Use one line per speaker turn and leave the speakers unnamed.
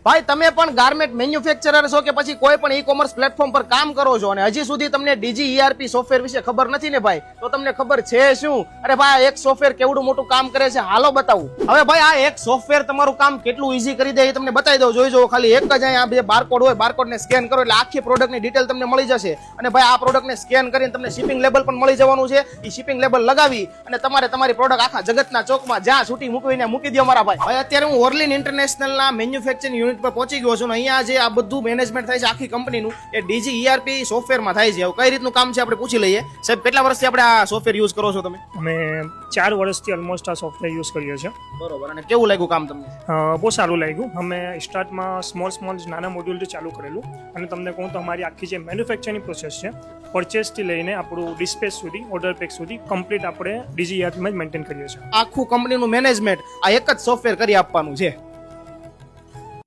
ભાઈ તમે પણ ગાર્મેન્ટ મેન્યુફેક્ચરર છો કે પછી કોઈ પણ ઈ-કોમર્સ પ્લેટફોર્મ પર કામ કરો છો અને હજી સુધી તમને ડીજી ઈઆરપી સોફ્ટવેર વિશે ખબર નથી ને ભાઈ, તો તમને ખબર છે શું? અરે ભાઈ આ એક સોફ્ટવેર કેવડું મોટું કામ કરે છે હાલો બતાવું. હવે ભાઈ આ એક સોફ્ટવેર તમારું કામ કેટલું ઈઝી કરી દે એ તમને બતાવી દઉં. જોઈ જો ખાલી એક જ અહીંયા બે બારકોડ હોય, બારકોડ ને સ્કેન કરો એટલે આખી પ્રોડક્ટની ડિટેલ તમને મળી જશે. અને ભાઈ આ પ્રોડક્ટને સ્કેન કરીને તમને શિપિંગ લેબલ પણ મળી જવાનું છે. એ શિપિંગ લેબલ લગાવી અને તમારે તમારી પ્રોડક્ટ આખા જગતના ચોકમાં જ્યાં છૂટી મૂકવીને મૂકી દો મારા ભાઈ. ભાઈ અત્યારે હું ઓર્લિન ઇન્ટરનેશનલના મેન્યુફેક્ચરિંગ યુનિટ પર પહોંચી ગયો છું. અહીંયા જે આ બધું મેનેજમેન્ટ થાય છે આખી કંપનીનું એ ડીજી ઈઆરપી સોફ્ટવેરમાં થાય છે. કઈ રીતનું કામ છે આપણે પૂછી લઈએ. સાહેબ કેટલા વર્ષથી આપણે આ સોફ્ટવેર યુઝ કરો છો તમે?
અમે 4 વર્ષથી ઓલમોસ્ટ આ સોફ્ટવેર યુઝ કરીએ છીએ.
બરોબર. અને કેવું લાગ્યું કામ તમને?
બહુ સારું લાગ્યું. અમે સ્ટાર્ટમાં સ્મોલ નાના મોડ્યુલથી ચાલુ કરેલું અને તમને કહું તો અમારી આખી જે મેન્યુફેક્ચરિંગ પ્રોસેસ છે પરચેસથી લઈને આપણું ડિસ્પેચ સુધી ઓર્ડર પેક સુધી કમ્પ્લીટ આપણે ડીજી ઈઆરપીમાં જ મેન્ટેન કરીએ છીએ.
આખું કંપનીનું મેનેજમેન્ટ આ એક જ સોફ્ટવેર કરી આપવાનું છે.